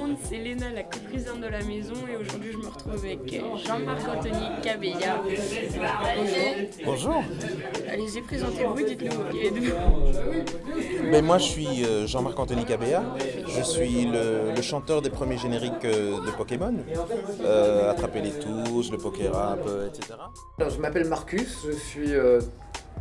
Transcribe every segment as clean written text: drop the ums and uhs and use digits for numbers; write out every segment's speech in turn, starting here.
monde, c'est Léna, la coprésidente de la maison, et aujourd'hui je me retrouve avec Jean-Marc Anthony Cabella. Bonjour. Allez-y, présentez-vous, dites-nous qui êtes-vous. Ben moi je suis Jean-Marc Anthony Cabella, je suis le chanteur des premiers génériques de Pokémon, Attraper les tous, le Poké Rap, etc. Alors, je m'appelle Marcus, je suis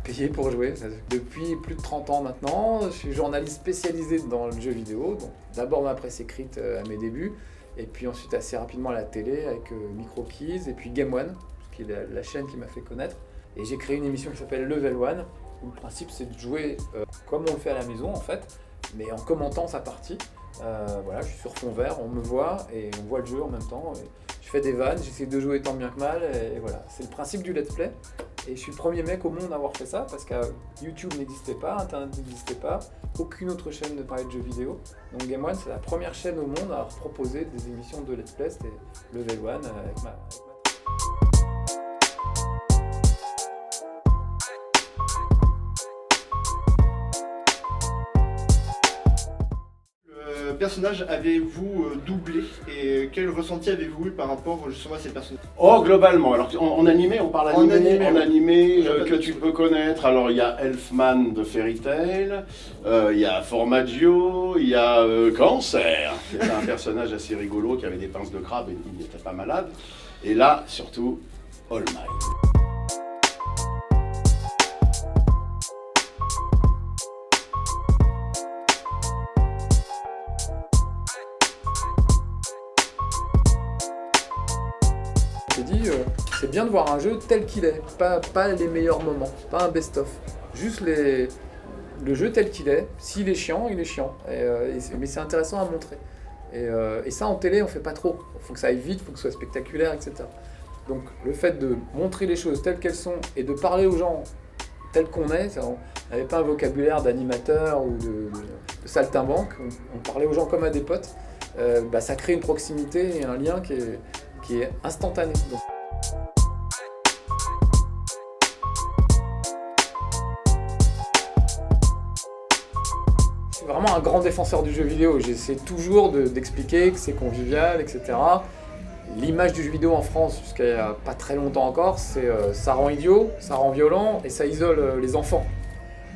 payé pour jouer depuis plus de 30 ans maintenant. Je suis journaliste spécialisé dans le jeu vidéo, donc d'abord ma presse écrite à mes débuts, et puis ensuite assez rapidement à la télé avec MicroKids et puis Game One, qui est la chaîne qui m'a fait connaître. Et j'ai créé une émission qui s'appelle Level One, où le principe c'est de jouer comme on le fait à la maison en fait, mais en commentant sa partie. Voilà, je suis sur fond vert, on me voit et on voit le jeu en même temps. Et je fais des vannes, j'essaie de jouer tant bien que mal, et voilà, c'est le principe du let's play. Et je suis le premier mec au monde à avoir fait ça, parce que YouTube n'existait pas, Internet n'existait pas, aucune autre chaîne ne parlait de jeux vidéo. Donc Game One, c'est la première chaîne au monde à avoir proposé des émissions de let's play, c'était Level One avec ma... Personnage avez-vous doublé et quel ressenti avez-vous eu par rapport justement à ces personnages? Oh, globalement, alors en animé, on parle animé, En animé que tu peux connaître. Alors il y a Elfman de Fairy Tail, il y a Formaggio, il y a Cancer, qui était un personnage assez rigolo qui avait des pinces de crabe et il n'était pas malade. Et là, surtout, All Might. J'ai dit, c'est bien de voir un jeu tel qu'il est, pas les meilleurs moments, pas un best-of. Juste le jeu tel qu'il est. S'il est chiant, il est chiant. Mais c'est intéressant à montrer. Et ça, en télé, on fait pas trop. Il faut que ça aille vite, il faut que ce soit spectaculaire, etc. Donc le fait de montrer les choses telles qu'elles sont et de parler aux gens tels qu'on est, on n'avait pas un vocabulaire d'animateur ou de saltimbanque, on parlait aux gens comme à des potes, ça crée une proximité et un lien qui est instantané. Donc. Je suis vraiment un grand défenseur du jeu vidéo. J'essaie toujours d'expliquer que c'est convivial, etc. L'image du jeu vidéo en France, jusqu'à il n'y a pas très longtemps encore, c'est ça rend idiot, ça rend violent et ça isole les enfants.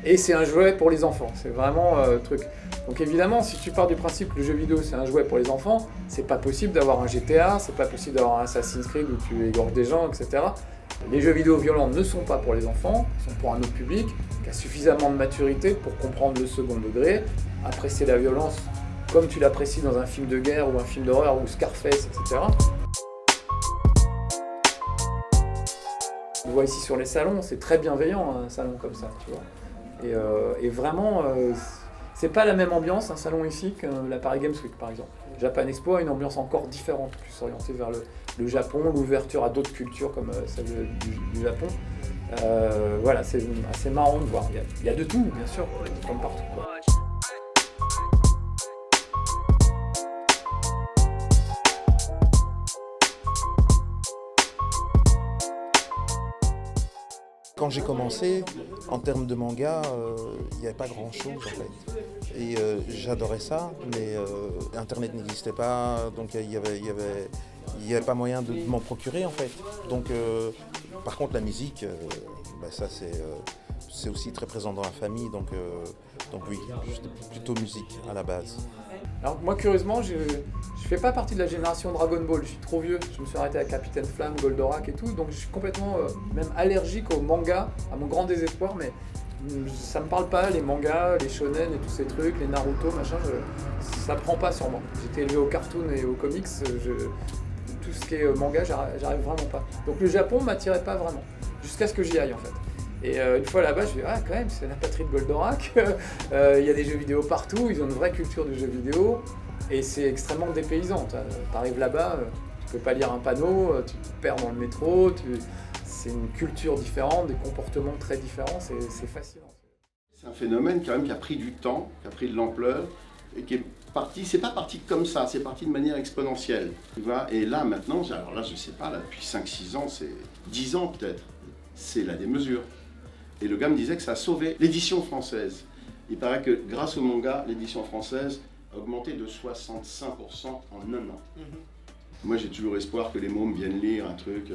Et c'est un jouet pour les enfants, c'est vraiment le truc. Donc évidemment, si tu pars du principe que le jeu vidéo c'est un jouet pour les enfants, c'est pas possible d'avoir un GTA, c'est pas possible d'avoir un Assassin's Creed où tu égorges des gens, etc. Les jeux vidéo violents ne sont pas pour les enfants, ils sont pour un autre public qui a suffisamment de maturité pour comprendre le second degré, apprécier la violence comme tu l'apprécies dans un film de guerre ou un film d'horreur ou Scarface, etc. On voit ici sur les salons, c'est très bienveillant un salon comme ça, tu vois. Et vraiment, c'est pas la même ambiance un salon ici que la Paris Games Week par exemple. Japan Expo a une ambiance encore différente, plus orientée vers le Japon, l'ouverture à d'autres cultures comme celle du Japon. Voilà, c'est assez marrant de voir. Il y a de tout, bien sûr, comme partout, quoi. Quand j'ai commencé, en termes de manga, il n'y avait pas grand-chose en fait. Et j'adorais ça, mais Internet n'existait pas, donc il y avait pas moyen de m'en procurer en fait. Donc, par contre, la musique, ça c'est aussi très présent dans la famille, donc oui, plutôt musique à la base. Alors moi curieusement, je fais pas partie de la génération Dragon Ball, je suis trop vieux, je me suis arrêté à Capitaine Flamme, Goldorak et tout, donc je suis complètement même allergique aux mangas, à mon grand désespoir, mais ça me parle pas, les mangas, les shonen et tous ces trucs, les Naruto, machin, ça prend pas sur moi. J'étais élevé au cartoon et aux comics, tout ce qui est manga, j'arrive vraiment pas. Donc le Japon m'attirait pas vraiment, jusqu'à ce que j'y aille en fait. Et une fois là-bas, je me dis, ah quand même, c'est la patrie de Goldorak, il y a des jeux vidéo partout, ils ont une vraie culture du jeu vidéo, et c'est extrêmement dépaysant. T'arrives là-bas, tu peux pas lire un panneau, tu te perds dans le métro, c'est une culture différente, des comportements très différents, c'est fascinant. C'est un phénomène quand même qui a pris du temps, qui a pris de l'ampleur, et qui est parti, c'est pas parti comme ça, c'est parti de manière exponentielle. Tu vois, et là maintenant, alors là je sais pas, là, depuis 5-6 ans, c'est 10 ans peut-être, c'est la démesure. Et le gars me disait que ça a sauvé l'édition française. Il paraît que grâce au manga, l'édition française a augmenté de 65% en un an. Moi j'ai toujours espoir que les mômes viennent lire un truc,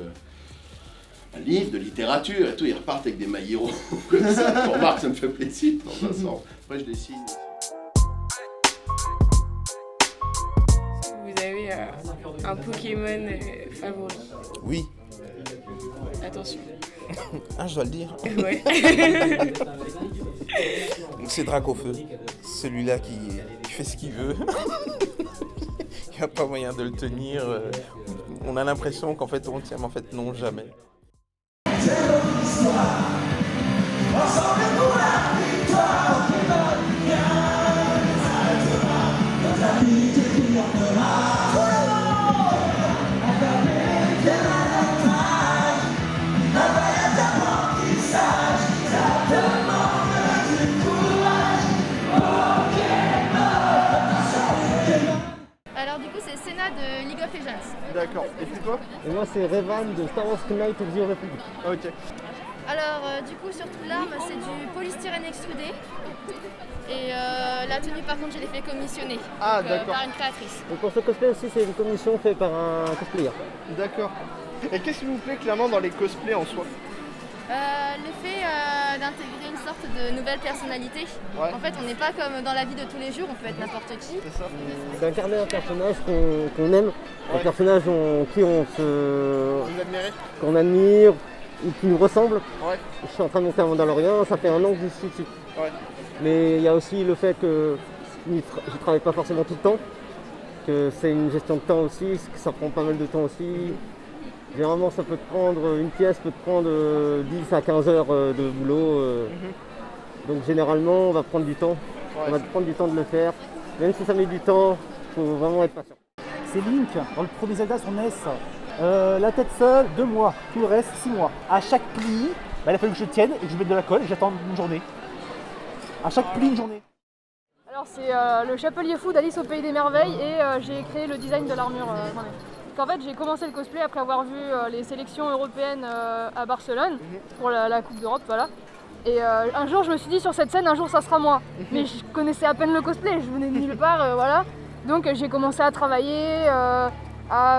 un livre de littérature et tout, ils repartent avec des maillots comme ça. Pour Marc, ça me fait plaisir dans un sens. Après je dessine. Vous avez un Pokémon favori? Oui. Attention. Ah, je dois le dire. Ouais. C'est Dracofeu. Celui-là qui fait ce qu'il veut. Il n'y a pas moyen de le tenir. On a l'impression qu'en fait on tient, mais en fait non, jamais. Alors du coup c'est Senna de League of Legends. D'accord. Et puis toi? Et moi c'est Revan de Star Wars Knight of the Old Republic. Ok. Alors du coup surtout l'arme c'est du polystyrène extrudé. Et la tenue par contre je l'ai fait commissionner D'accord. par une créatrice. Et pour ce cosplay aussi c'est une commission faite par un cosplayer. D'accord. Et qu'est-ce qui vous plaît clairement dans les cosplays en soi? L'effet d'intégrer une sorte de nouvelle personnalité. Ouais. En fait on n'est pas comme dans la vie de tous les jours, on peut être n'importe qui. C'est ça. D'incarner un personnage qu'on aime, un personnage qui Vous admirez? qu'on admire ou qui nous ressemble. Ouais. Je suis en train de monter un Mandalorian, ça fait un an que je suis dessus. Ouais. Mais il y a aussi le fait que je ne travaille pas forcément tout le temps, que c'est une gestion de temps aussi, que ça prend pas mal de temps aussi. Généralement ça peut te prendre, une pièce peut te prendre 10 à 15 heures de boulot. Donc généralement on va prendre du temps, on va prendre du temps de le faire. Même si ça met du temps, il faut vraiment être patient. C'est Link dans le premier Zelda sur NES. La tête seule, 2 mois, tout le reste 6 mois. À chaque pli, il a fallu que je tienne et que je mette de la colle et j'attends une journée. À chaque pli, une journée. Alors c'est le Chapelier Fou d'Alice au Pays des Merveilles et j'ai créé le design de l'armure moi-même. En fait j'ai commencé le cosplay après avoir vu les sélections européennes à Barcelone pour la Coupe d'Europe, voilà. Et un jour je me suis dit sur cette scène, un jour ça sera moi. Mais je connaissais à peine le cosplay, je venais de nulle part, voilà. Donc j'ai commencé à travailler,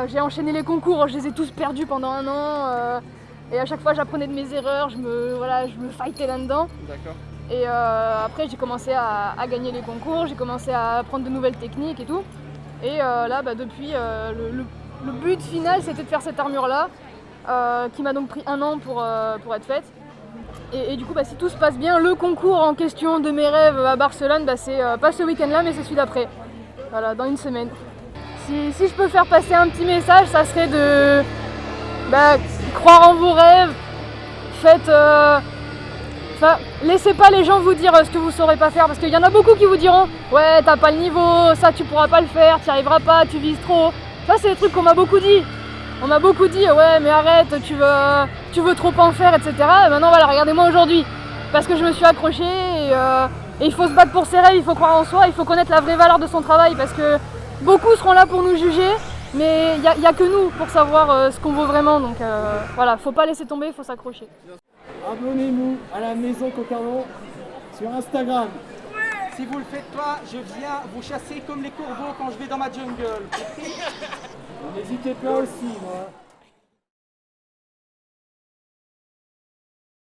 j'ai enchaîné les concours, je les ai tous perdus pendant un an. Et à chaque fois j'apprenais de mes erreurs, je me fightais là-dedans. D'accord. Et après j'ai commencé à gagner les concours, j'ai commencé à apprendre de nouvelles techniques et tout. Et là depuis le but final c'était de faire cette armure là, qui m'a donc pris un an pour être faite. Et du coup si tout se passe bien, le concours en question de mes rêves à Barcelone, c'est pas ce week-end là mais c'est celui d'après. Voilà, dans une semaine. Si je peux faire passer un petit message, ça serait de croire en vos rêves, faites... laissez pas les gens vous dire ce que vous saurez pas faire, parce qu'il y en a beaucoup qui vous diront « Ouais, t'as pas le niveau, ça tu pourras pas le faire, t'y arriveras pas, tu vises trop. » Ça c'est des trucs qu'on m'a beaucoup dit. On m'a beaucoup dit « Ouais, mais arrête, tu veux trop en faire, etc. » Et maintenant voilà, regardez-moi aujourd'hui. Parce que je me suis accrochée et il faut se battre pour ses rêves, il faut croire en soi, il faut connaître la vraie valeur de son travail, parce que beaucoup seront là pour nous juger, mais il n'y a que nous pour savoir ce qu'on vaut vraiment. Donc voilà, faut pas laisser tomber, il faut s'accrocher. Abonnez-vous à la Maison Cocarnon sur Instagram. Si vous le faites pas, je viens vous chasser comme les corbeaux quand je vais dans ma jungle. N'hésitez pas aussi, moi.